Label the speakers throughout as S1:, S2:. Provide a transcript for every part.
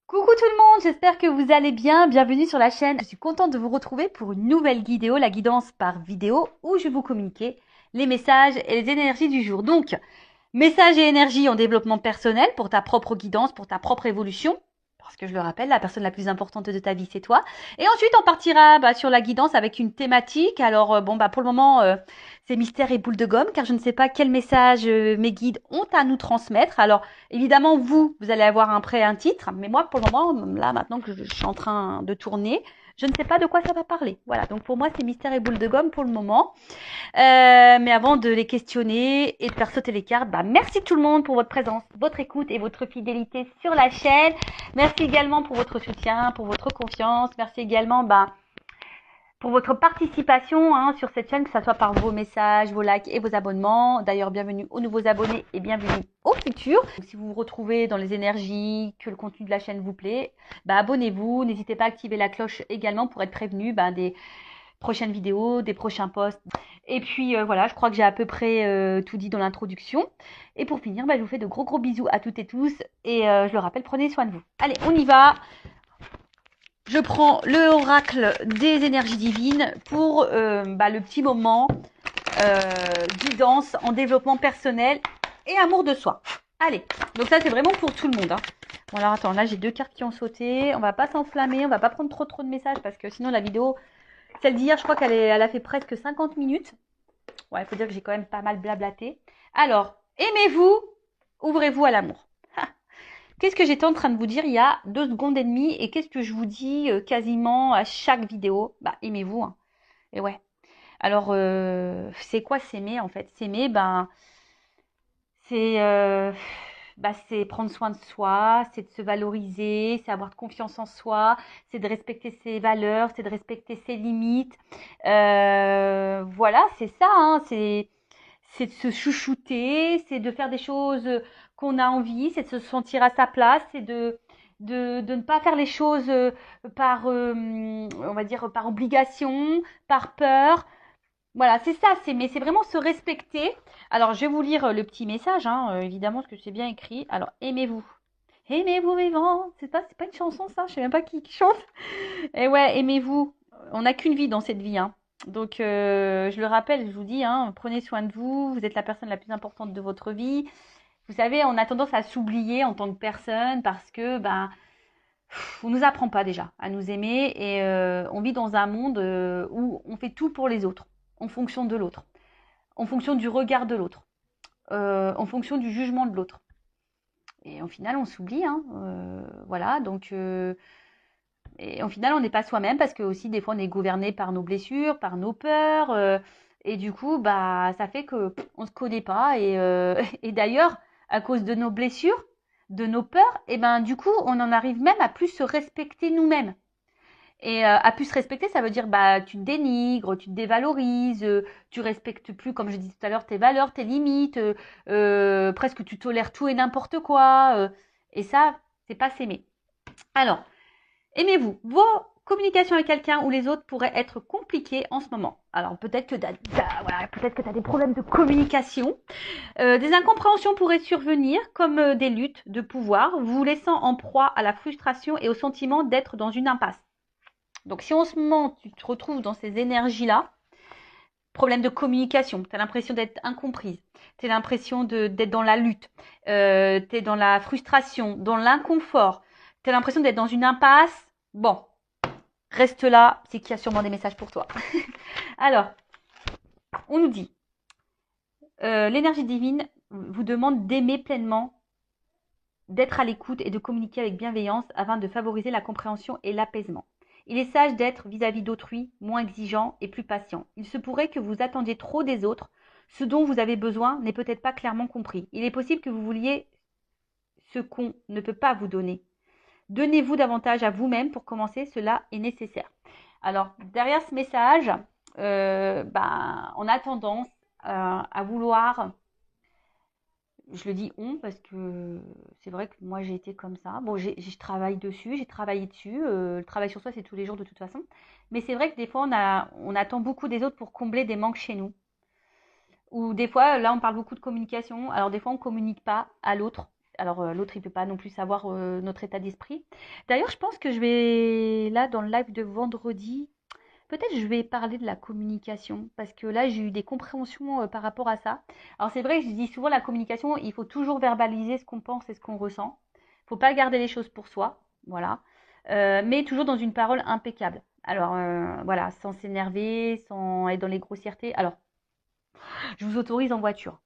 S1: Coucou tout le monde, j'espère que vous allez bien. Bienvenue sur la chaîne. Je suis contente de vous retrouver pour une nouvelle vidéo, la guidance par vidéo, où je vais vous communiquer les messages et les énergies du jour. Donc, messages et énergies en développement personnel pour ta propre guidance, pour ta propre évolution. Parce que je le rappelle, la personne la plus importante de ta vie, c'est toi. Et ensuite, on partira sur la guidance avec une thématique. Alors, pour le moment, c'est mystère et boule de gomme, car je ne sais pas quel message mes guides ont à nous transmettre. Alors, évidemment, vous allez avoir un titre. Mais moi, pour le moment, là, maintenant que je suis en train de tourner, je ne sais pas de quoi ça va parler. Voilà, donc pour moi, c'est mystère et boule de gomme pour le moment. Mais avant de les questionner et de faire sauter les cartes, merci tout le monde pour votre présence, votre écoute et votre fidélité sur la chaîne. Merci également pour votre soutien, pour votre confiance. Merci également pour votre participation sur cette chaîne, que ce soit par vos messages, vos likes et vos abonnements. D'ailleurs, bienvenue aux nouveaux abonnés et bienvenue aux futurs. Donc, si vous vous retrouvez dans les énergies, que le contenu de la chaîne vous plaît, abonnez-vous. N'hésitez pas à activer la cloche également pour être prévenu des prochaines vidéos, des prochains posts. Et puis voilà, je crois que j'ai à peu près tout dit dans l'introduction. Et pour finir, je vous fais de gros bisous à toutes et tous. Et je le rappelle, prenez soin de vous. Allez, on y va. Je prends le oracle des énergies divines pour le petit moment guidance en développement personnel et amour de soi. Allez, donc ça c'est vraiment pour tout le monde. Bon alors attends, là j'ai deux cartes qui ont sauté. On va pas s'enflammer, on va pas prendre trop de messages parce que sinon la vidéo, celle d'hier, je crois elle a fait presque 50 minutes. Ouais, il faut dire que j'ai quand même pas mal blablaté. Alors, aimez-vous, ouvrez-vous à l'amour. Qu'est-ce que j'étais en train de vous dire il y a 2 secondes et demie et qu'est-ce que je vous dis quasiment à chaque vidéo? Aimez-vous. Hein. Et ouais. Alors, c'est quoi s'aimer en fait? S'aimer, c'est c'est prendre soin de soi, c'est de se valoriser, c'est avoir de confiance en soi, c'est de respecter ses valeurs, c'est de respecter ses limites. Voilà, c'est ça, hein, c'est de se chouchouter, c'est de faire des choses qu'on a envie, c'est de se sentir à sa place, c'est de ne pas faire les choses par, on va dire, par obligation, par peur. Voilà, c'est ça, mais c'est vraiment se respecter. Alors, je vais vous lire le petit message, évidemment, parce que c'est bien écrit. Alors, aimez-vous. Aimez-vous vivant. C'est pas une chanson, ça. Je sais même pas qui chante. Et ouais, aimez-vous. On n'a qu'une vie dans cette vie, hein. Donc, je le rappelle, je vous dis, prenez soin de vous. Vous êtes la personne la plus importante de votre vie. Vous savez, on a tendance à s'oublier en tant que personne parce que, on nous apprend pas déjà à nous aimer et on vit dans un monde où on fait tout pour les autres, en fonction de l'autre, en fonction du regard de l'autre, en fonction du jugement de l'autre. Et au final, on s'oublie, voilà. Donc, et au final, on n'est pas soi-même parce que aussi des fois, on est gouverné par nos blessures, par nos peurs, et du coup, ça fait que on se connaît pas. Et, et d'ailleurs, à cause de nos blessures, de nos peurs, et du coup, on en arrive même à plus se respecter nous-mêmes. Et à plus se respecter, ça veut dire tu te dénigres, tu te dévalorises, tu respectes plus, comme je disais tout à l'heure, tes valeurs, tes limites, presque tu tolères tout et n'importe quoi. Et ça, c'est pas s'aimer. Alors, aimez-vous. Vos communications avec quelqu'un ou les autres pourraient être compliquées en ce moment. Alors peut-être que tu as des problèmes de communication. Des incompréhensions pourraient survenir comme des luttes de pouvoir, vous laissant en proie à la frustration et au sentiment d'être dans une impasse. Donc si en ce moment tu te retrouves dans ces énergies-là, problème de communication, tu as l'impression d'être incomprise, tu as l'impression d'être dans la lutte, tu es dans la frustration, dans l'inconfort, tu as l'impression d'être dans une impasse, bon, reste là, c'est qu'il y a sûrement des messages pour toi. Alors, on nous dit, l'énergie divine vous demande d'aimer pleinement, d'être à l'écoute et de communiquer avec bienveillance afin de favoriser la compréhension et l'apaisement. Il est sage d'être vis-à-vis d'autrui moins exigeant et plus patient. Il se pourrait que vous attendiez trop des autres. Ce dont vous avez besoin n'est peut-être pas clairement compris. Il est possible que vous vouliez ce qu'on ne peut pas vous donner. Donnez-vous davantage à vous-même pour commencer, cela est nécessaire. Alors, derrière ce message, on a tendance à vouloir, je le dis on parce que c'est vrai que moi j'ai été comme ça. Bon, je travaille dessus, j'ai travaillé dessus. Le travail sur soi, c'est tous les jours de toute façon. Mais c'est vrai que des fois, on attend beaucoup des autres pour combler des manques chez nous. Ou des fois, là, on parle beaucoup de communication. Alors des fois, on ne communique pas à l'autre Alors, l'autre, il peut pas non plus savoir notre état d'esprit. D'ailleurs, je pense que je vais, là, dans le live de vendredi, peut-être je vais parler de la communication, parce que là, j'ai eu des compréhensions par rapport à ça. Alors, c'est vrai, je dis souvent la communication, il faut toujours verbaliser ce qu'on pense et ce qu'on ressent. Il faut pas garder les choses pour soi, voilà. Mais toujours dans une parole impeccable. Alors, voilà, sans s'énerver, sans être dans les grossièretés. Alors, je vous autorise en voiture.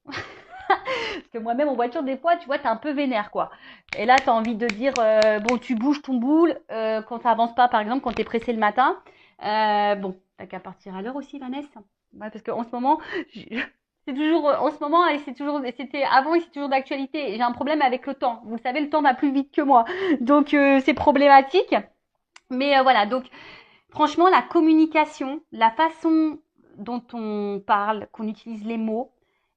S1: Parce que moi-même en voiture, des fois, tu vois, t'es un peu vénère, quoi. Et là, t'as envie de dire, bon, tu bouges ton boule quand ça avance pas, par exemple, quand t'es pressé le matin. Bon, t'as qu'à partir à l'heure aussi, Vanessa. Ouais, parce qu'en ce moment, c'est toujours, en ce moment, et c'est toujours, c'était avant et c'est toujours d'actualité. J'ai un problème avec le temps. Vous savez, le temps va plus vite que moi. Donc, c'est problématique. Mais voilà, donc, franchement, la communication, la façon dont on parle, qu'on utilise les mots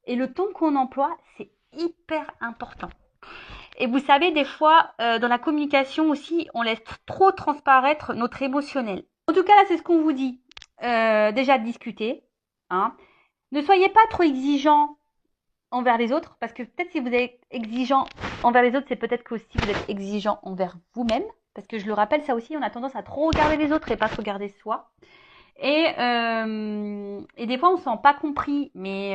S1: et le ton qu'on emploie, c'est hyper important. Et vous savez, des fois, dans la communication aussi, on laisse trop transparaître notre émotionnel. En tout cas, là, c'est ce qu'on vous dit. Déjà, discuter. Hein. Ne soyez pas trop exigeant envers les autres, parce que peut-être si vous êtes exigeant envers les autres, c'est peut-être que aussi vous êtes exigeant envers vous-même. Parce que je le rappelle, ça aussi, on a tendance à trop regarder les autres et pas se regarder soi. Et des fois, on ne se sent pas compris, mais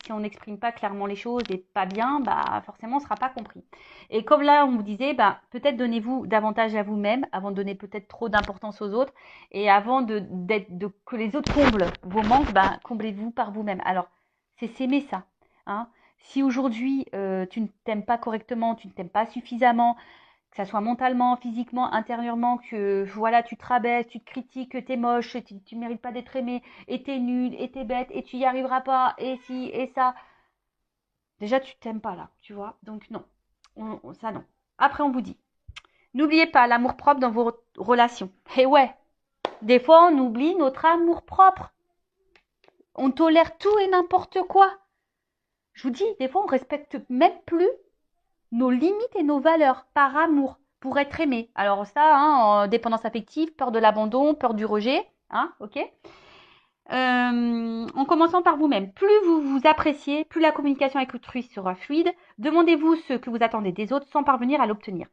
S1: si on n'exprime pas clairement les choses et pas bien, bah forcément, on ne sera pas compris. Et comme là, on vous disait, bah, peut-être donnez-vous davantage à vous-même avant de donner peut-être trop d'importance aux autres. Et avant que les autres comblent vos manques, bah, comblez-vous par vous-même. Alors, c'est s'aimer ça. Hein. Si aujourd'hui, tu ne t'aimes pas correctement, tu ne t'aimes pas suffisamment, que ça soit mentalement, physiquement, intérieurement, que voilà, tu te rabaisses, tu te critiques, que t'es moche, tu mérites pas d'être aimé, et t'es nul, et t'es bête, et tu y arriveras pas, et si, et ça. Déjà, tu t'aimes pas là, tu vois. Donc non, ça non. Après, on vous dit, n'oubliez pas l'amour propre dans vos relations. Et ouais, des fois, on oublie notre amour propre. On tolère tout et n'importe quoi. Je vous dis, des fois, on respecte même plus nos limites et nos valeurs par amour pour être aimé. Alors ça, hein, dépendance affective, peur de l'abandon, peur du rejet, hein, ok. En commençant par vous-même. Plus vous vous appréciez, plus la communication avec autrui sera fluide. Demandez-vous ce que vous attendez des autres sans parvenir à l'obtenir.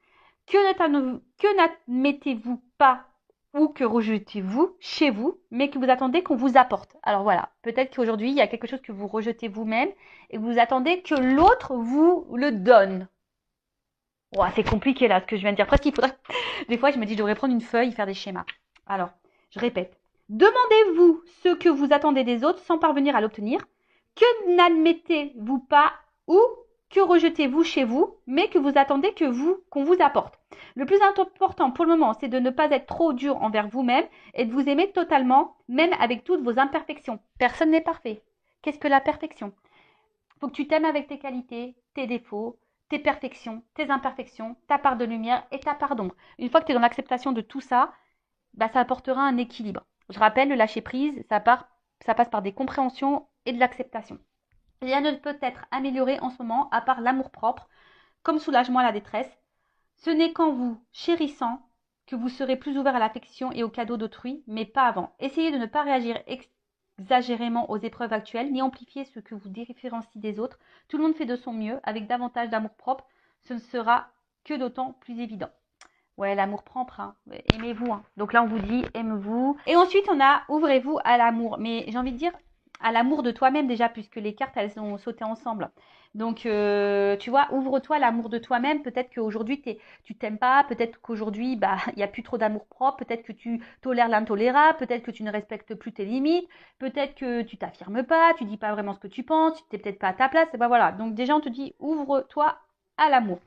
S1: Que n'admettez-vous pas ou que rejetez-vous chez vous, mais que vous attendez qu'on vous apporte. Alors voilà, peut-être qu'aujourd'hui, il y a quelque chose que vous rejetez vous-même et que vous attendez que l'autre vous le donne. Oh, c'est compliqué là ce que je viens de dire. Presque il faudrait. Des fois, je me dis, je devrais prendre une feuille et faire des schémas. Alors, je répète. Demandez-vous ce que vous attendez des autres sans parvenir à l'obtenir. Que n'admettez-vous pas ou que rejetez-vous chez vous, mais que vous attendez qu'on vous apporte. Le plus important pour le moment, c'est de ne pas être trop dur envers vous-même et de vous aimer totalement, même avec toutes vos imperfections. Personne n'est parfait. Qu'est-ce que la perfection? Il faut que tu t'aimes avec tes qualités, tes défauts, tes perfections, tes imperfections, ta part de lumière et ta part d'ombre. Une fois que tu es dans l'acceptation de tout ça, bah, ça apportera un équilibre. Je rappelle, le lâcher prise, ça passe par des compréhensions et de l'acceptation. Rien ne peut être amélioré en ce moment, à part l'amour-propre, comme soulagement à la détresse. Ce n'est qu'en vous chérissant que vous serez plus ouvert à l'affection et aux cadeaux d'autrui, mais pas avant. Essayez de ne pas réagir exagérément aux épreuves actuelles, ni amplifier ce que vous différencie des autres. Tout le monde fait de son mieux, avec davantage d'amour-propre, ce ne sera que d'autant plus évident. Ouais, l'amour propre, hein. Aimez-vous. Hein. Donc là, on vous dit, aimez-vous. Et ensuite, on a, ouvrez-vous à l'amour. Mais j'ai envie de dire, à l'amour de toi-même déjà, puisque les cartes, elles ont sauté ensemble. Donc, tu vois, ouvre-toi à l'amour de toi-même. Peut-être qu'aujourd'hui, tu t'aimes pas. Peut-être qu'aujourd'hui, bah, il n'y a plus trop d'amour propre. Peut-être que tu tolères l'intolérable. Peut-être que tu ne respectes plus tes limites. Peut-être que tu t'affirmes pas. Tu dis pas vraiment ce que tu penses. Tu n'es peut-être pas à ta place. Et ben voilà. Donc déjà, on te dit, ouvre-toi à l'amour.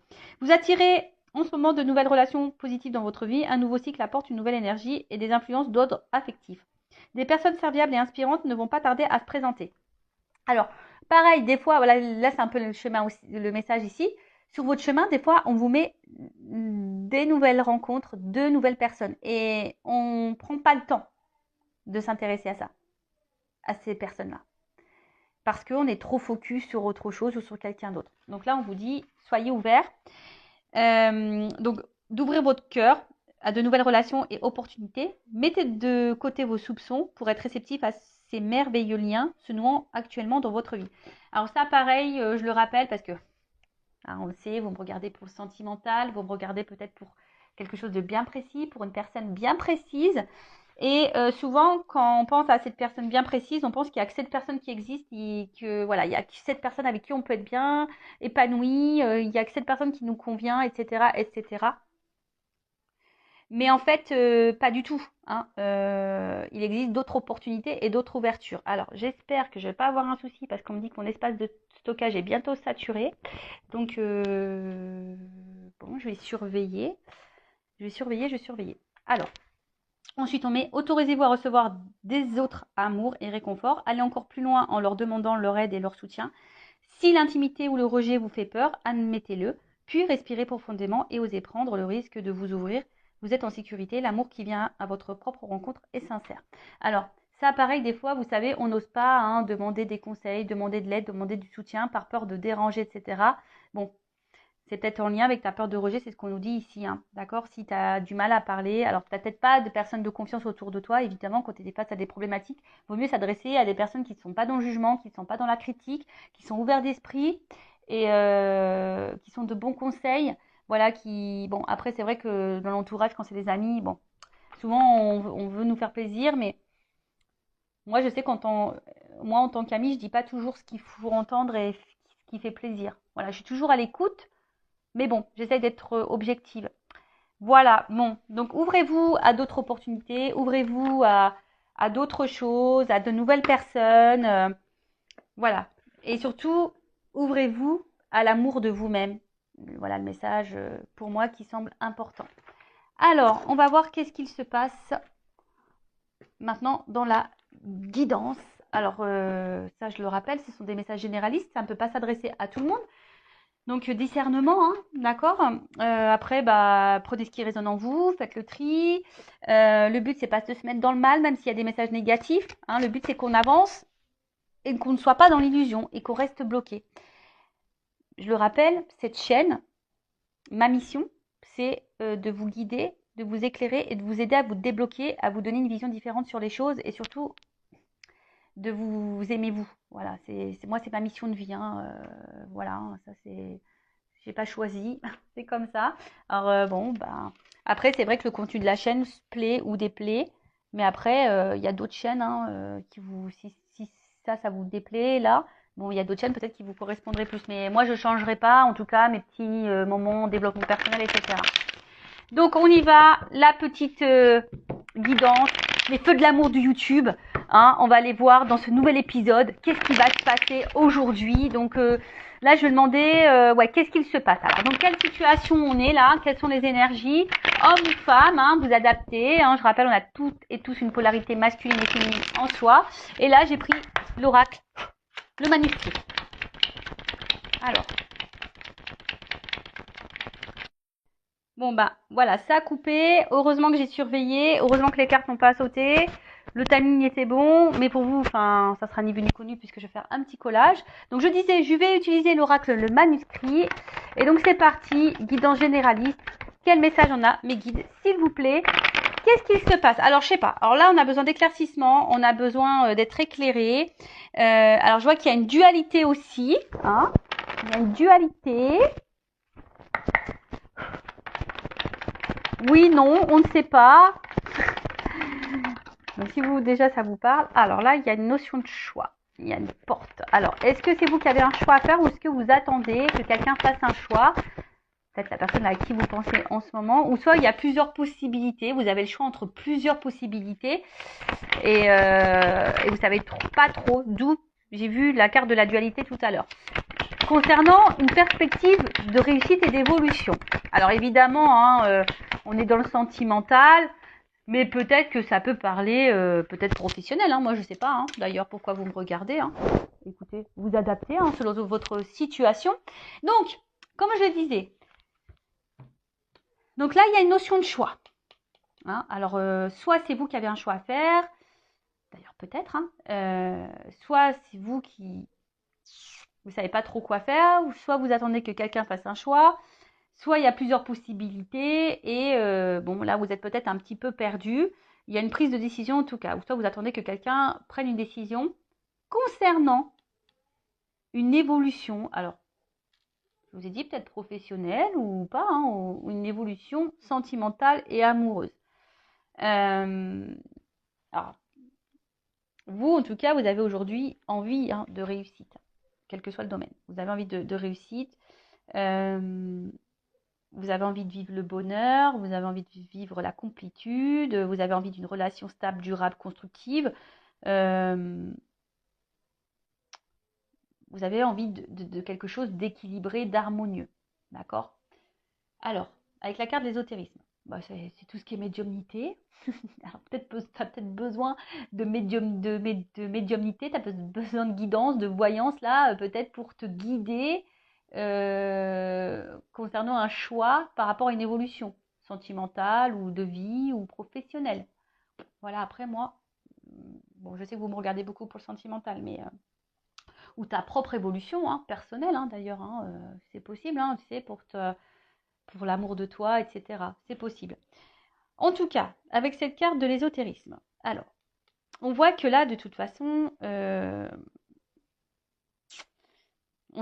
S1: Vous attirez en ce moment de nouvelles relations positives dans votre vie, un nouveau cycle apporte une nouvelle énergie et des influences d'ordre affectif. Des personnes serviables et inspirantes ne vont pas tarder à se présenter. Alors, pareil, des fois, voilà, là c'est un peu le chemin aussi, le message ici. Sur votre chemin, des fois, on vous met des nouvelles rencontres, de nouvelles personnes. Et on ne prend pas le temps de s'intéresser à ça, à ces personnes-là. Parce qu'on est trop focus sur autre chose ou sur quelqu'un d'autre. Donc là, on vous dit, soyez ouverts. Donc, d'ouvrir votre cœur à de nouvelles relations et opportunités. Mettez de côté vos soupçons pour être réceptif à ces merveilleux liens se nouant actuellement dans votre vie. Alors ça, pareil, je le rappelle parce que Hein, on le sait, vous me regardez pour le sentimental, vous me regardez peut-être pour quelque chose de bien précis, pour une personne bien précise. Et souvent, quand on pense à cette personne bien précise, on pense qu'il n'y a que cette personne qui existe et que voilà, il y a que cette personne avec qui on peut être bien épanoui, il n'y a que cette personne qui nous convient, etc., etc. Mais en fait, pas du tout. Hein. Il existe d'autres opportunités et d'autres ouvertures. Alors, j'espère que je ne vais pas avoir un souci parce qu'on me dit que mon espace de stockage est bientôt saturé. Donc, bon, je vais surveiller. Je vais surveiller. Alors, ensuite, on met autorisez-vous à recevoir des autres amours et réconfort. Allez encore plus loin en leur demandant leur aide et leur soutien. Si l'intimité ou le rejet vous fait peur, admettez-le. Puis respirez profondément et osez prendre le risque de vous ouvrir. Vous êtes en sécurité. L'amour qui vient à votre propre rencontre est sincère. Alors, ça, pareil, des fois, vous savez, on n'ose pas demander des conseils, demander de l'aide, demander du soutien par peur de déranger, etc. Bon, c'est peut-être en lien avec ta peur de rejet, c'est ce qu'on nous dit ici, hein, d'accord? Si tu as du mal à parler, alors tu n'as peut-être pas de personnes de confiance autour de toi, évidemment, quand tu es face à des problématiques, il vaut mieux s'adresser à des personnes qui ne sont pas dans le jugement, qui ne sont pas dans la critique, qui sont ouverts d'esprit et qui sont de bons conseils. Voilà, bon, après, c'est vrai que dans l'entourage, quand c'est des amis, bon, souvent on veut nous faire plaisir, mais moi, je sais moi, en tant qu'amie, je dis pas toujours ce qu'il faut entendre et ce qui fait plaisir. Voilà, je suis toujours à l'écoute. Mais bon, j'essaye d'être objective. Voilà, bon. Donc, ouvrez-vous à d'autres opportunités, ouvrez-vous à d'autres choses, à de nouvelles personnes. Voilà. Et surtout, ouvrez-vous à l'amour de vous-même. Voilà le message pour moi qui semble important. Alors, on va voir qu'est-ce qu'il se passe maintenant dans la guidance. Alors, ça, je le rappelle, ce sont des messages généralistes. Ça ne peut pas s'adresser à tout le monde. Donc, discernement, hein, d'accord. Après, prenez ce qui résonne en vous, faites le tri. Le but, c'est pas de se mettre dans le mal, même s'il y a des messages négatifs. Hein. Le but, c'est qu'on avance et qu'on ne soit pas dans l'illusion et qu'on reste bloqué. Je le rappelle, cette chaîne, ma mission, c'est de vous guider, de vous éclairer et de vous aider à vous débloquer, à vous donner une vision différente sur les choses et surtout de vous aimer vous. Voilà, moi, c'est ma mission de vie. Hein. Voilà, hein, ça c'est... J'ai pas choisi, c'est comme ça. Alors après c'est vrai que le contenu de la chaîne se plaît ou déplaît, mais après il y a d'autres chaînes qui vous, si ça vous déplaît là, bon il y a d'autres chaînes peut-être qui vous correspondraient plus, mais moi je changerai pas en tout cas mes petits moments développement personnel, etc. Donc on y va, la petite guidance, les feux de l'amour du YouTube. Hein, on va aller voir dans ce nouvel épisode qu'est-ce qui va se passer aujourd'hui. Donc là, je vais demander, qu'est-ce qu'il se passe. Alors, dans quelle situation on est là? Quelles sont les énergies? Homme ou femme, hein, vous adaptez. Hein, je rappelle, on a toutes et tous une polarité masculine et féminine en soi. Et là, j'ai pris l'oracle, le manuscrit. Alors. Bon voilà, ça a coupé. Heureusement que j'ai surveillé. Heureusement que les cartes n'ont pas sauté. Le timing était bon, mais pour vous, ça sera ni vu ni connu puisque je vais faire un petit collage. Donc je disais, je vais utiliser l'oracle, le manuscrit. Et donc c'est parti, guidance généraliste. Quel message on a, mes guides, s'il vous plaît? Qu'est-ce qu'il se passe? Alors je sais pas. Alors là, on a besoin d'éclaircissement, on a besoin d'être éclairé. Alors je vois qu'il y a une dualité aussi. Hein, il y a une dualité. Oui, non, on ne sait pas. Donc si vous déjà ça vous parle, alors là il y a une notion de choix, il y a une porte. Alors est-ce que c'est vous qui avez un choix à faire ou est-ce que vous attendez que quelqu'un fasse un choix? Peut-être la personne à qui vous pensez en ce moment, ou soit il y a plusieurs possibilités, vous avez le choix entre plusieurs possibilités et vous savez pas trop d'où. J'ai vu la carte de la dualité tout à l'heure. Concernant une perspective de réussite et d'évolution. Alors évidemment, on est dans le sentimental, mais peut-être que ça peut parler, peut-être professionnel. Hein, moi, je sais pas. Hein, d'ailleurs, pourquoi vous me regardez. Hein. Écoutez, vous adaptez selon votre situation. Donc, comme je le disais, donc là, il y a une notion de choix. Hein, alors, soit c'est vous qui avez un choix à faire, d'ailleurs peut-être, soit c'est vous qui vous savez pas trop quoi faire, ou soit vous attendez que quelqu'un fasse un choix, soit il y a plusieurs possibilités et là vous êtes peut-être un petit peu perdu. Il y a une prise de décision en tout cas, ou soit vous attendez que quelqu'un prenne une décision concernant une évolution. Alors, je vous ai dit peut-être professionnelle ou pas, hein, ou une évolution sentimentale et amoureuse. Alors, vous, en tout cas, vous avez aujourd'hui envie de réussite, quel que soit le domaine. Vous avez envie de réussite, vous avez envie de vivre le bonheur, vous avez envie de vivre la complétude, vous avez envie d'une relation stable, durable, constructive. Vous avez envie de quelque chose d'équilibré, d'harmonieux. D'accord? Alors, avec la carte de l'ésotérisme, c'est tout ce qui est médiumnité. Alors, tu as peut-être besoin de médiumnité, tu as besoin de guidance, de voyance, là, peut-être pour te guider concernant un choix par rapport à une évolution sentimentale ou de vie ou professionnelle. Voilà, après moi, bon, je sais que vous me regardez beaucoup pour le sentimental, mais ou ta propre évolution personnelle d'ailleurs, c'est possible, tu sais, pour l'amour de toi, etc. C'est possible. En tout cas, avec cette carte de l'ésotérisme, alors, on voit que là, de toute façon, on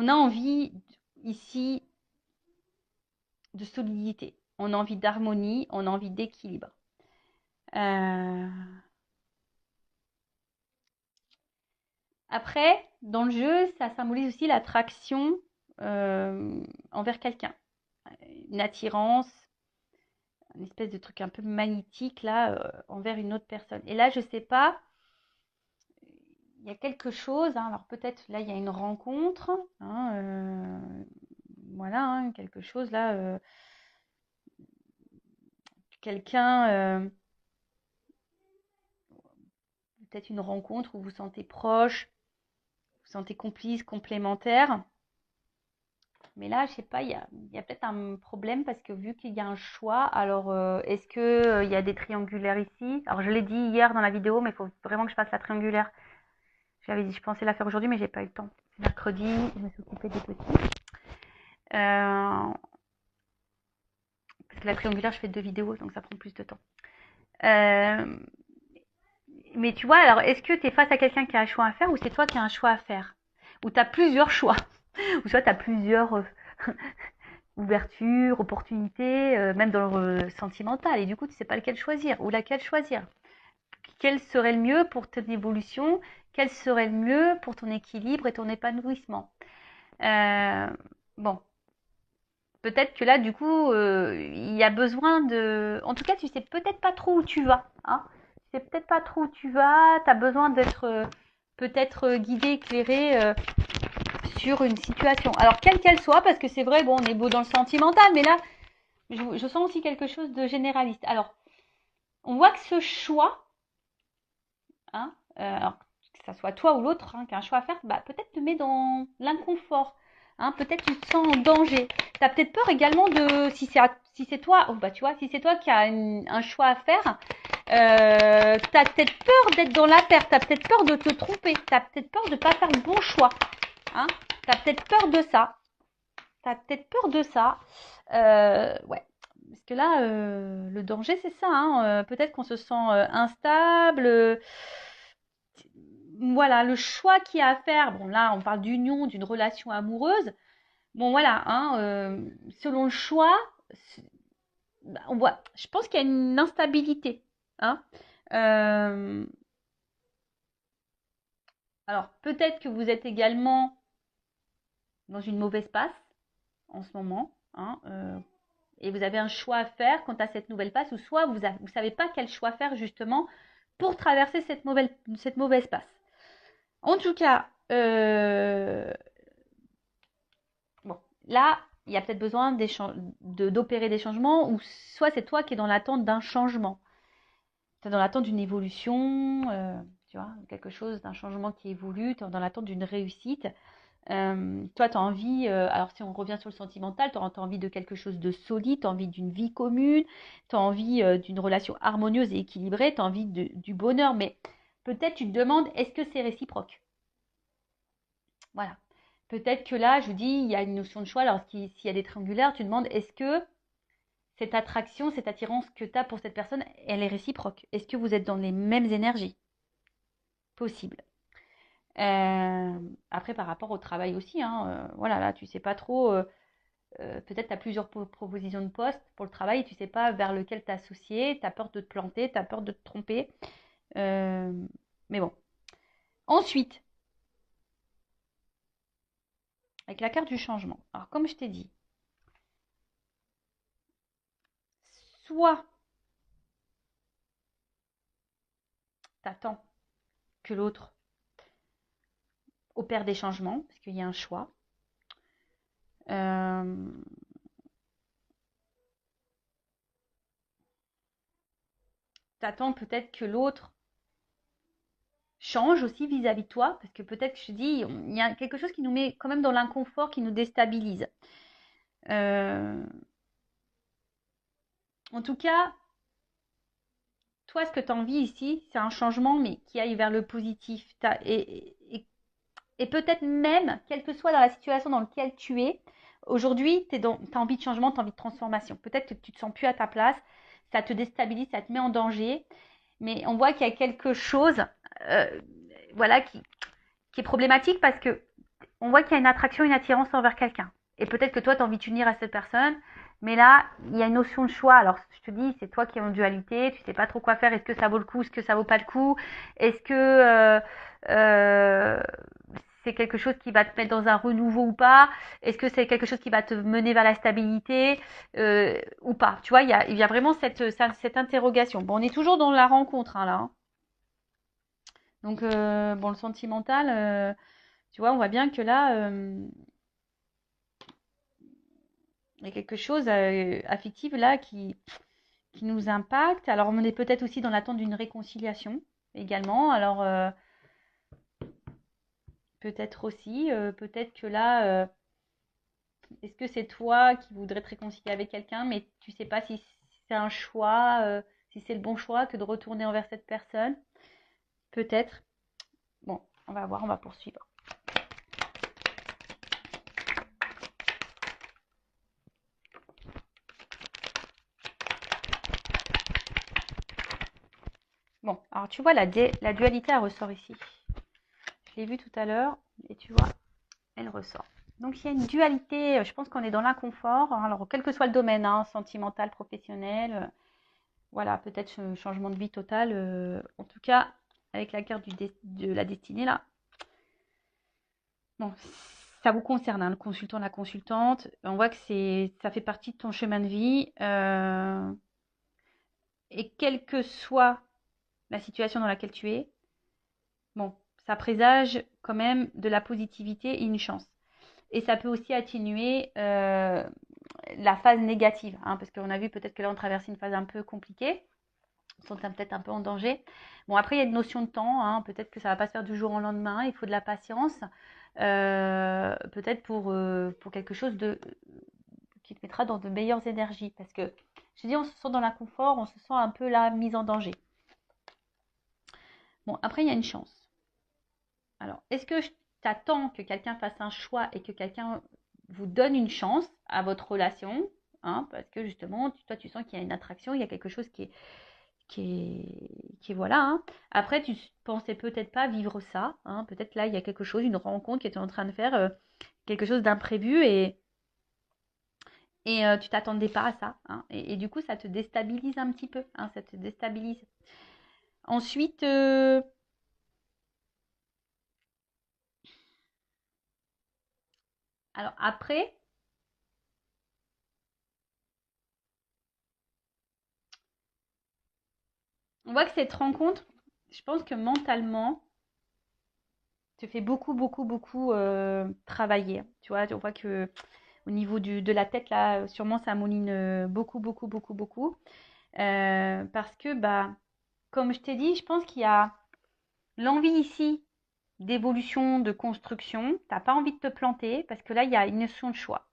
S1: a envie ici de solidité, on a envie d'harmonie, on a envie d'équilibre. Après, dans le jeu, ça symbolise aussi l'attraction envers quelqu'un, une attirance, une espèce de truc un peu magnétique là envers une autre personne. Et là, je sais pas, il y a quelque chose. Alors peut-être là, il y a une rencontre. Voilà, quelque chose là. Quelqu'un, peut-être une rencontre où vous vous sentez proche, vous vous sentez complice, complémentaire. Mais là, je sais pas, il y a peut-être un problème parce que vu qu'il y a un choix, alors est-ce que il y a des triangulaires ici? Alors je l'ai dit hier dans la vidéo, mais il faut vraiment que je fasse la triangulaire. J'avais dit, je pensais la faire aujourd'hui, mais j'ai pas eu le temps. C'est mercredi, je me suis occupée des petits. Parce que la triangulaire, je fais 2 vidéos, donc ça prend plus de temps. Mais tu vois, alors est-ce que tu es face à quelqu'un qui a un choix à faire ou c'est toi qui as un choix à faire? Ou tu as plusieurs choix? Ou soit tu as plusieurs ouvertures, opportunités, même dans le sentimental, et du coup tu sais pas lequel choisir ou laquelle choisir. Quel serait le mieux pour ton évolution? Quel serait le mieux pour ton équilibre et ton épanouissement? Bon, peut-être que là, du coup, il y a besoin de... En tout cas, tu sais peut-être pas trop où tu vas. Tu sais peut-être pas trop où tu vas. Tu as besoin d'être peut-être guidé, éclairé sur une situation. Alors, quelle qu'elle soit, parce que c'est vrai, bon, on est beau dans le sentimental, mais là, je sens aussi quelque chose de généraliste. Alors, on voit que ce choix, alors, que ça soit toi ou l'autre qui a un choix à faire, peut-être te met dans l'inconfort. Peut-être tu te sens en danger. Tu as peut-être peur également de, si c'est toi, tu vois, si c'est toi qui as un choix à faire, tu as peut-être peur d'être dans la perte, tu as peut-être peur de te tromper, tu as peut-être peur de ne pas faire le bon choix. Tu as peut-être peur de ça. Ouais. Parce que là, le danger, c'est ça. Peut-être qu'on se sent instable. Voilà, le choix qu'il y a à faire. Bon, là, on parle d'union, d'une relation amoureuse. Bon, voilà, selon le choix, on voit, je pense qu'il y a une instabilité. Alors, peut-être que vous êtes également dans une mauvaise passe en ce moment. Et vous avez un choix à faire quant à cette nouvelle passe, ou soit vous ne savez pas quel choix faire justement pour traverser cette mauvaise passe. En tout cas, bon, là, il y a peut-être besoin d'opérer des changements, ou soit c'est toi qui es dans l'attente d'un changement. Tu es dans l'attente d'une évolution, tu vois, quelque chose, d'un changement qui évolue, tu es dans l'attente d'une réussite. Toi, tu as envie, alors si on revient sur le sentimental, tu as envie de quelque chose de solide, tu as envie d'une vie commune, tu as envie d'une relation harmonieuse et équilibrée, tu as envie du bonheur, mais peut-être tu te demandes, est-ce que c'est réciproque? Voilà. Peut-être que là, je vous dis, il y a une notion de choix. Alors, s'il y a des triangulaires, tu te demandes, est-ce que cette attraction, cette attirance que tu as pour cette personne, elle est réciproque? Est-ce que vous êtes dans les mêmes énergies? Possible. Après, par rapport au travail aussi, voilà, là, tu sais pas trop peut-être tu as plusieurs propositions de poste pour le travail et tu ne sais pas vers lequel t'associer, tu as peur de te planter, tu as peur de te tromper. Mais bon. Ensuite, avec la carte du changement. Alors, comme je t'ai dit, soit tu attends que l'autre opère des changements, parce qu'il y a un choix. Tu attends peut-être que l'autre change aussi vis-à-vis de toi, parce que peut-être, je te dis, il y a quelque chose qui nous met quand même dans l'inconfort, qui nous déstabilise. En tout cas, toi, ce que tu as envie ici, c'est un changement, mais qui aille vers le positif. Et peut-être même, quelle que soit dans la situation dans laquelle tu es, aujourd'hui, tu as envie de changement, tu as envie de transformation. Peut-être que tu ne te sens plus à ta place, ça te déstabilise, ça te met en danger, mais on voit qu'il y a quelque chose voilà, qui est problématique parce que on voit qu'il y a une attraction, une attirance envers quelqu'un. Et peut-être que toi, tu as envie de t'unir à cette personne, mais là, il y a une notion de choix. Alors, je te dis, c'est toi qui es en dualité, tu sais pas trop quoi faire. Est-ce que ça vaut le coup, est-ce que ça vaut pas le coup? Est-ce que c'est quelque chose qui va te mettre dans un renouveau ou pas? Est-ce que c'est quelque chose qui va te mener vers la stabilité ou pas? Tu vois, il y a vraiment cette interrogation. Bon, on est toujours dans la rencontre hein, là. Hein. Donc, bon, le sentimental, tu vois, on voit bien que là, il y a quelque chose affectif là qui nous impacte. Alors, on est peut-être aussi dans l'attente d'une réconciliation également. Alors, peut-être aussi, peut-être que là, est-ce que c'est toi qui voudrais te réconcilier avec quelqu'un, mais tu sais pas si c'est un choix, si c'est le bon choix que de retourner envers cette personne? Peut-être. Bon, on va voir, on va poursuivre. Bon, alors tu vois, la dualité, elle ressort ici. Je l'ai vu tout à l'heure, et tu vois, elle ressort. Donc il y a une dualité, je pense qu'on est dans l'inconfort, hein, alors quel que soit le domaine, hein, sentimental, professionnel, voilà, peut-être changement de vie total, en tout cas, avec la carte de la destinée là, bon, ça vous concerne, hein, le consultant, la consultante, on voit que ça fait partie de ton chemin de vie, et quelle que soit la situation dans laquelle tu es, bon, ça présage quand même de la positivité et une chance. Et ça peut aussi atténuer la phase négative, hein, parce qu'on a vu peut-être que là on traverse une phase un peu compliquée, on se sent peut-être un peu en danger. Bon, après il y a une notion de temps, hein, peut-être que ça ne va pas se faire du jour au lendemain, il faut de la patience, peut-être pour quelque chose qui te mettra dans de meilleures énergies, parce que je dis on se sent dans l'inconfort, on se sent un peu là mise en danger. Bon, après il y a une chance. Alors, est-ce que t'attends que quelqu'un fasse un choix et que quelqu'un vous donne une chance à votre relation, hein, parce que justement, toi, tu sens qu'il y a une attraction, il y a quelque chose qui est voilà. Hein. Après, tu pensais peut-être pas vivre ça, hein, peut-être là, il y a quelque chose, une rencontre qui était en train de faire quelque chose d'imprévu et tu t'attendais pas à ça. Hein, et du coup, ça te déstabilise un petit peu, hein, ça te déstabilise. Ensuite, alors après, on voit que cette rencontre, je pense que mentalement, te fait beaucoup, beaucoup, beaucoup travailler. Tu vois, on voit que au niveau de la tête, là, sûrement, ça mouline beaucoup, beaucoup, beaucoup, beaucoup. Parce que, bah, comme je t'ai dit, je pense qu'il y a l'envie ici d'évolution, de construction. T'as pas envie de te planter parce que là, il y a une notion de choix.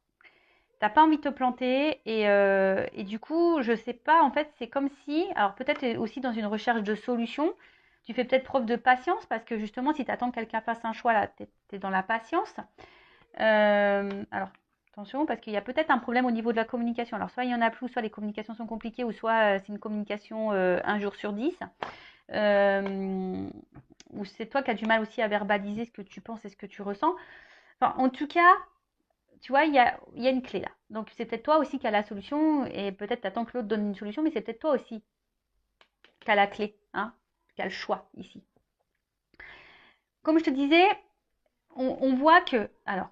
S1: T'as pas envie de te planter et du coup, je sais pas, en fait, c'est comme si, alors peut-être aussi dans une recherche de solution, tu fais peut-être preuve de patience parce que justement, si tu attends que quelqu'un fasse un choix, là, tu es dans la patience. Alors, attention, parce qu'il y a peut-être un problème au niveau de la communication. Alors, soit il y en a plus, soit les communications sont compliquées, ou soit c'est une communication un jour sur 10. Ou c'est toi qui as du mal aussi à verbaliser ce que tu penses et ce que tu ressens. Enfin, en tout cas, tu vois, il y a une clé là. Donc, c'est peut-être toi aussi qui as la solution et peut-être tu attends que l'autre donne une solution, mais c'est peut-être toi aussi qui as la clé, hein, qui as le choix ici. Comme je te disais, on voit que, alors,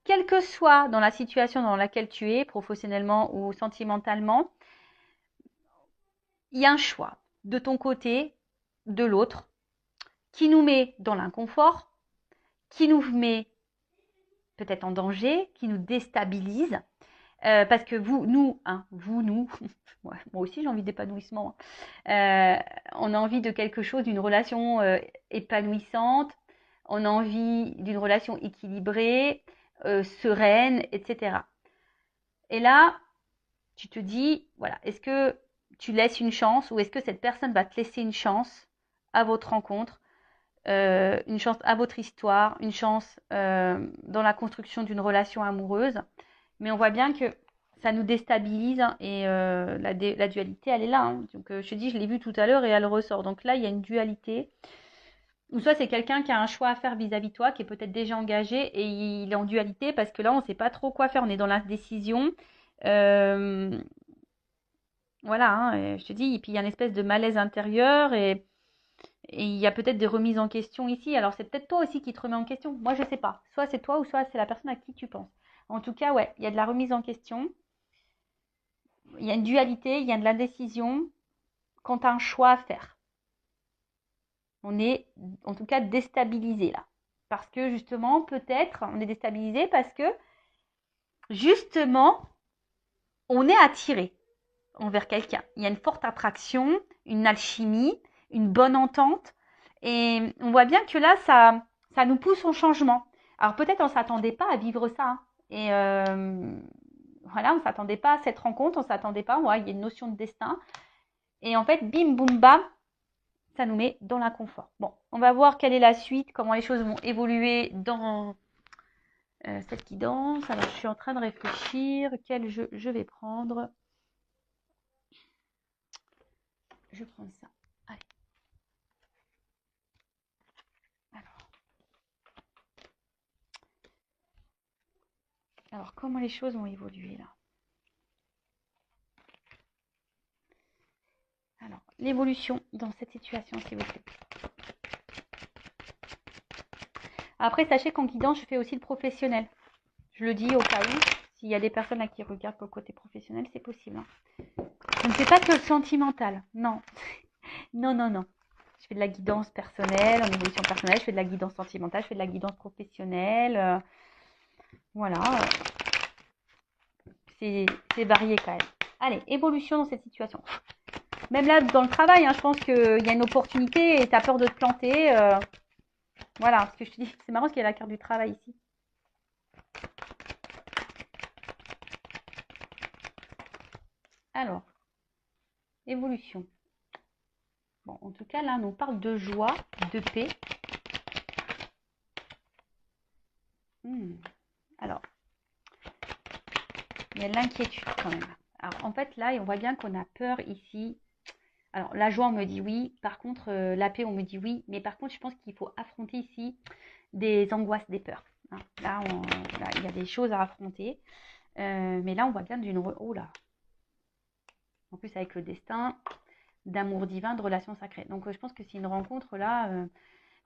S1: quelle que soit dans la situation dans laquelle tu es, professionnellement ou sentimentalement, il y a un choix de ton côté, de l'autre, qui nous met dans l'inconfort, qui nous met peut-être en danger, qui nous déstabilise. Parce que nous, moi aussi j'ai envie d'épanouissement. On a envie de quelque chose, d'une relation épanouissante. On a envie d'une relation équilibrée, sereine, etc. Et là, tu te dis, voilà, est-ce que tu laisses une chance ou est-ce que cette personne va te laisser une chance à votre rencontre, une chance à votre histoire, une chance dans la construction d'une relation amoureuse. Mais on voit bien que ça nous déstabilise hein, et la dualité, elle est là. Hein. Donc je te dis, je l'ai vu tout à l'heure et elle ressort. Donc là, il y a une dualité. Ou soit c'est quelqu'un qui a un choix à faire vis-à-vis de toi, qui est peut-être déjà engagé et il est en dualité parce que là, on ne sait pas trop quoi faire. On est dans l'indécision. Voilà, hein, et je te dis, et puis il y a une espèce de malaise intérieur et il y a peut-être des remises en question ici. Alors c'est peut-être toi aussi qui te remets en question. Moi, je ne sais pas. Soit c'est toi ou soit c'est la personne à qui tu penses. En tout cas, ouais, il y a de la remise en question. Il y a une dualité, il y a de l'indécision quand tu as un choix à faire. On est en tout cas déstabilisé là. Parce que justement, peut-être, on est déstabilisé parce que justement, on est attiré envers quelqu'un. Il y a une forte attraction, une alchimie, une bonne entente. Et on voit bien que là, ça nous pousse au changement. Alors peut-être on ne s'attendait pas à vivre ça. Hein. Et voilà, on ne s'attendait pas à cette rencontre, on ne s'attendait pas. Ouais, il y a une notion de destin. Et en fait, bim, boum, bam, ça nous met dans l'inconfort. Bon, on va voir quelle est la suite, comment les choses vont évoluer dans cette guidance. Alors, je suis en train de réfléchir. Quel jeu je vais prendre? Je prends ça. Allez. Alors, comment les choses vont évoluer là? Alors, l'évolution dans cette situation, s'il vous plaît. Après, sachez qu'en guidance, je fais aussi le professionnel. Je le dis au cas où, s'il y a des personnes là qui regardent pour le côté professionnel, c'est possible. Hein. Je ne fais pas que le sentimental. Non. Non, non, non. Je fais de la guidance personnelle, en évolution personnelle. Je fais de la guidance sentimentale. Je fais de la guidance professionnelle. Voilà. C'est varié quand même. Allez, évolution dans cette situation. Même là, dans le travail, hein, je pense qu'il y a une opportunité et tu as peur de te planter. Voilà, ce que je te dis. C'est marrant parce qu'il y a la carte du travail ici. Alors, évolution. Bon, en tout cas, là, on nous parle de joie, de paix. Alors, il y a de l'inquiétude quand même. Alors, en fait, là, on voit bien qu'on a peur ici. Alors, la joie, on me dit oui. Par contre, la paix, on me dit oui. Mais par contre, je pense qu'il faut affronter ici des angoisses, des peurs. Hein. Là, il y a des choses à affronter. Mais là, on voit bien d'une... Oh là. En plus, avec le destin, d'amour divin, de relation sacrée. Donc, je pense que c'est une rencontre là...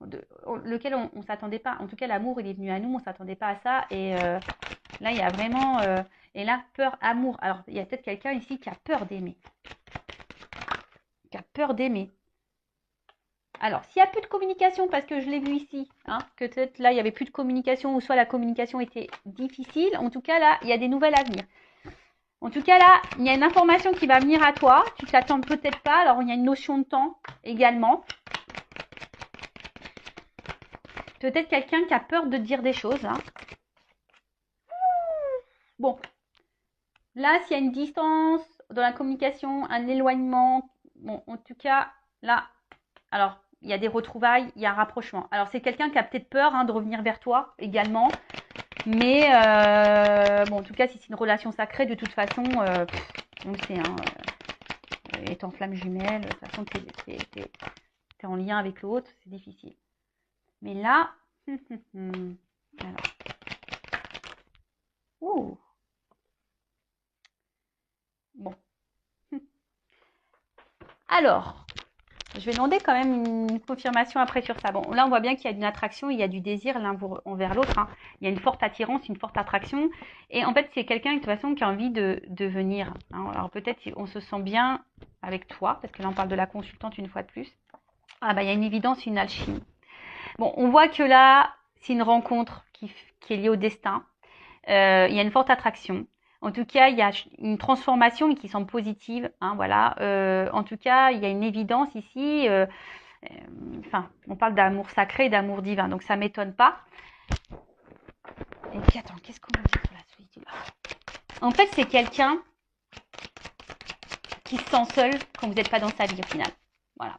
S1: lequel on ne s'attendait pas. En tout cas, l'amour, il est venu à nous, on ne s'attendait pas à ça. Et là, il y a vraiment... et là, peur, amour. Alors, il y a peut-être quelqu'un ici qui a peur d'aimer. Qui a peur d'aimer. Alors, s'il n'y a plus de communication, parce que je l'ai vu ici, hein, que peut-être là, il n'y avait plus de communication, ou soit la communication était difficile. En tout cas, là, il y a des nouvelles à venir. En tout cas, là, il y a une information qui va venir à toi. Tu ne t'attends peut-être pas. Alors, il y a une notion de temps également. Peut-être quelqu'un qui a peur de dire des choses. Hein. Bon. Là, s'il y a une distance dans la communication, un éloignement, bon, en tout cas, là, alors, il y a des retrouvailles, il y a un rapprochement. Alors, c'est quelqu'un qui a peut-être peur hein, de revenir vers toi également. Mais, bon, en tout cas, si c'est une relation sacrée, de toute façon, on le sait, hein, étant flamme jumelle, de toute façon, t'es en lien avec l'autre, c'est difficile. Mais là, alors, Ouh, bon. Alors, je vais demander quand même une confirmation après sur ça. Bon, là, on voit bien qu'il y a une attraction, il y a du désir l'un envers l'autre, hein. Il y a une forte attirance, une forte attraction. Et en fait, c'est quelqu'un, de toute façon, qui a envie de venir, hein. Alors, peut-être on se sent bien avec toi, parce que là, on parle de la consultante une fois de plus. Ah, bah, il y a une évidence, une alchimie. Bon, on voit que là, c'est une rencontre qui est liée au destin. Il y a une forte attraction. En tout cas, il y a une transformation qui semble positive, hein, voilà. En tout cas, il y a une évidence ici. Enfin, on parle d'amour sacré, d'amour divin, donc ça m'étonne pas. Et puis attends, qu'est-ce qu'on va dire sur la solitude? En fait, c'est quelqu'un qui se sent seul quand vous n'êtes pas dans sa vie au final. Voilà.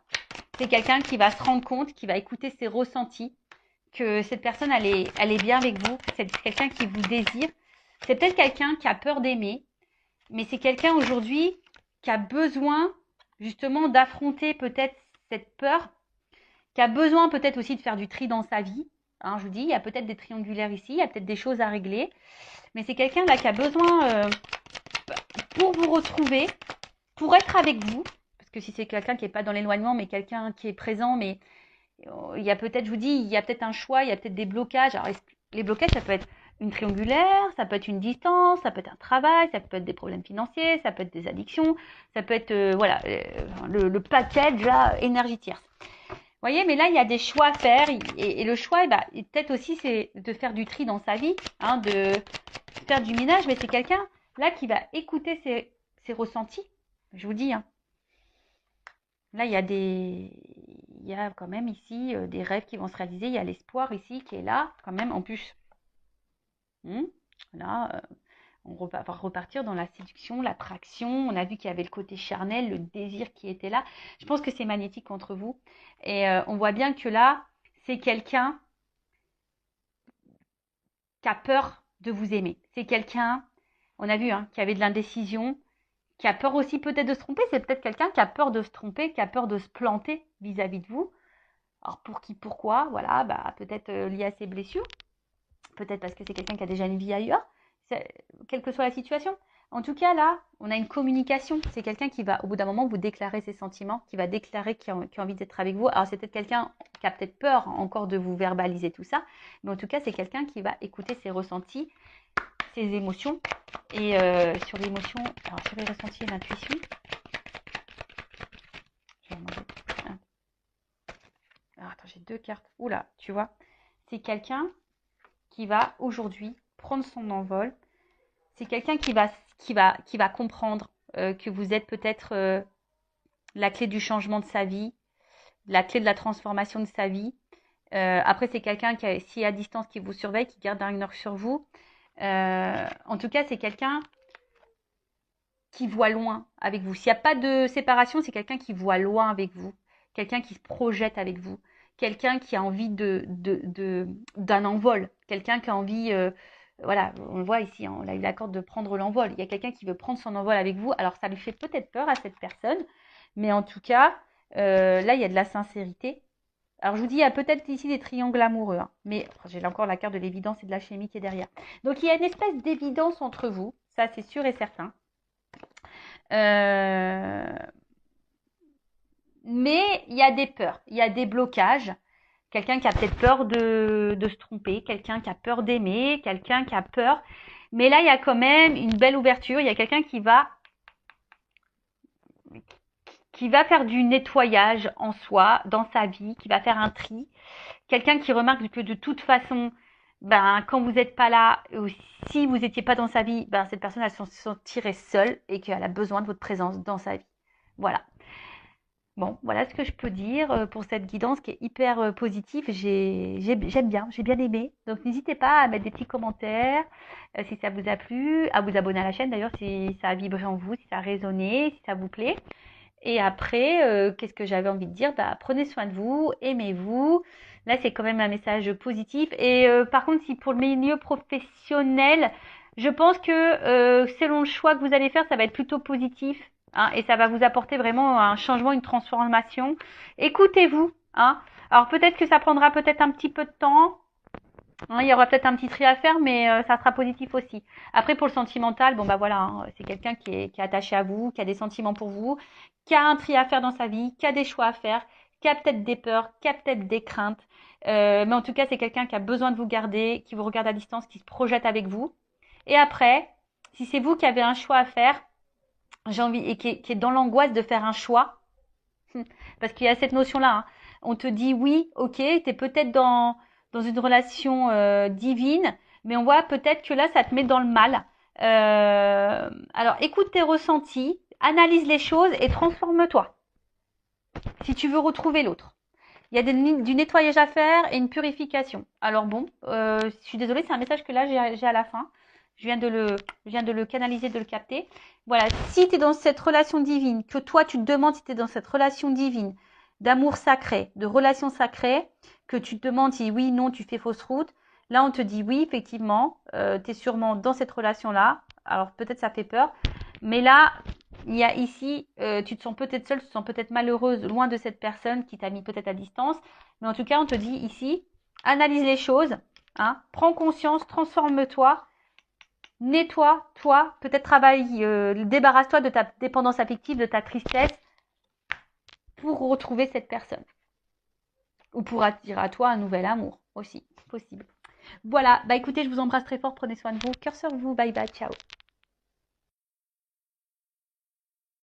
S1: C'est quelqu'un qui va se rendre compte, qui va écouter ses ressentis, que cette personne, elle est bien avec vous. C'est quelqu'un qui vous désire. C'est peut-être quelqu'un qui a peur d'aimer, mais c'est quelqu'un aujourd'hui qui a besoin justement d'affronter peut-être cette peur, qui a besoin peut-être aussi de faire du tri dans sa vie. Hein, je vous dis, il y a peut-être des triangulaires ici, il y a peut-être des choses à régler, mais c'est quelqu'un là qui a besoin, pour vous retrouver, pour être avec vous, parce que si c'est quelqu'un qui n'est pas dans l'éloignement, mais quelqu'un qui est présent, mais il y a peut-être, je vous dis, il y a peut-être un choix, il y a peut-être des blocages. Alors, les blocages, ça peut être une triangulaire, ça peut être une distance, ça peut être un travail, ça peut être des problèmes financiers, ça peut être des addictions, ça peut être, voilà, le package là, énergie tierce. Vous voyez, mais là, il y a des choix à faire. Et le choix, peut-être aussi, c'est de faire du tri dans sa vie, hein, de faire du ménage. Mais c'est quelqu'un, là, qui va écouter ses ressentis. Je vous dis, hein. Là, il y a quand même ici des rêves qui vont se réaliser. Il y a l'espoir ici qui est là, quand même, en plus. Là, on va repartir dans la séduction, l'attraction. On a vu qu'il y avait le côté charnel, le désir qui était là. Je pense que c'est magnétique entre vous. Et on voit bien que là, c'est quelqu'un qui a peur de vous aimer. C'est quelqu'un, on a vu, hein, qui avait de l'indécision, qui a peur aussi peut-être de se tromper. C'est peut-être quelqu'un qui a peur de se tromper, qui a peur de se planter vis-à-vis de vous. Alors pour qui, pourquoi, voilà, bah, peut-être lié à ses blessures, peut-être parce que c'est quelqu'un qui a déjà une vie ailleurs, quelle que soit la situation. En tout cas, là, on a une communication. C'est quelqu'un qui va, au bout d'un moment, vous déclarer ses sentiments, qui va déclarer qu'il a envie d'être avec vous. Alors, c'est peut-être quelqu'un qui a peut-être peur encore de vous verbaliser tout ça, mais en tout cas, c'est quelqu'un qui va écouter ses ressentis, ses émotions. Et sur l'émotion, alors sur les ressentis et l'intuition, je vais demander. Alors, attends, j'ai deux cartes. Oula, tu vois, c'est quelqu'un qui va aujourd'hui prendre son envol. C'est quelqu'un qui va comprendre que vous êtes peut-être la clé du changement de sa vie, la clé de la transformation de sa vie. Après, c'est quelqu'un qui, si à distance, qui vous surveille, qui garde un œil sur vous. En tout cas, c'est quelqu'un qui voit loin avec vous. S'il n'y a pas de séparation, c'est quelqu'un qui voit loin avec vous, quelqu'un qui se projette avec vous, quelqu'un qui a envie d'un envol, quelqu'un qui a envie, voilà, on le voit ici, hein, on a eu l'accord de prendre l'envol. Il y a quelqu'un qui veut prendre son envol avec vous. Alors ça lui fait peut-être peur à cette personne, mais en tout cas, là, il y a de la sincérité. Alors je vous dis, il y a peut-être ici des triangles amoureux, hein, mais j'ai là encore la carte de l'évidence et de la chimie qui est derrière. Donc il y a une espèce d'évidence entre vous, ça c'est sûr et certain. Euh, mais il y a des peurs, il y a des blocages. Quelqu'un qui a peut-être peur de se tromper, quelqu'un qui a peur d'aimer, quelqu'un qui a peur. Mais là, il y a quand même une belle ouverture. Il y a quelqu'un qui va faire du nettoyage en soi, dans sa vie, qui va faire un tri. Quelqu'un qui remarque que de toute façon, ben, quand vous n'êtes pas là, ou si vous n'étiez pas dans sa vie, ben, cette personne, elle se sentirait seule et qu'elle a besoin de votre présence dans sa vie. Voilà. Bon, voilà ce que je peux dire pour cette guidance qui est hyper positive. J'aime bien, j'ai bien aimé. Donc n'hésitez pas à mettre des petits commentaires si ça vous a plu, à vous abonner à la chaîne d'ailleurs si ça a vibré en vous, si ça a résonné, si ça vous plaît. Et après, qu'est-ce que j'avais envie de dire? Bah, prenez soin de vous, aimez-vous. Là, c'est quand même un message positif. Et par contre, si pour le milieu professionnel, je pense que selon le choix que vous allez faire, ça va être plutôt positif. Hein, et ça va vous apporter vraiment un changement, une transformation. Écoutez-vous. Hein. Alors peut-être que ça prendra peut-être un petit peu de temps. Hein, il y aura peut-être un petit tri à faire, mais ça sera positif aussi. Après, pour le sentimental, bon bah voilà, hein, c'est quelqu'un qui est attaché à vous, qui a des sentiments pour vous, qui a un tri à faire dans sa vie, qui a des choix à faire, qui a peut-être des peurs, qui a peut-être des craintes. Mais en tout cas, c'est quelqu'un qui a besoin de vous garder, qui vous regarde à distance, qui se projette avec vous. Et après, si c'est vous qui avez un choix à faire, j'ai envie, et qui est dans l'angoisse de faire un choix, parce qu'il y a cette notion-là, hein. On te dit oui, ok, tu es peut-être dans une relation divine, mais on voit peut-être que là, ça te met dans le mal. Alors, écoute tes ressentis, analyse les choses et transforme-toi si tu veux retrouver l'autre. Il y a du nettoyage à faire et une purification. Alors bon, je suis désolée, c'est un message que là j'ai à la fin. Je viens de le canaliser, de le capter. Voilà, si tu es dans cette relation divine, que toi tu te demandes si tu es dans cette relation divine, d'amour sacré, de relation sacrée, que tu te demandes si oui, non, tu fais fausse route, là on te dit oui, effectivement, tu es sûrement dans cette relation-là. Alors peut-être ça fait peur, mais là, il y a ici, tu te sens peut-être seule, tu te sens peut-être malheureuse, loin de cette personne qui t'a mis peut-être à distance. Mais en tout cas, on te dit ici, analyse les choses, hein, prends conscience, transforme-toi, nettoie-toi, peut-être travaille, débarrasse-toi de ta dépendance affective, de ta tristesse pour retrouver cette personne. Ou pour attirer à toi un nouvel amour aussi, possible. Voilà, bah écoutez, je vous embrasse très fort, prenez soin de vous, cœur sur vous, bye bye, ciao.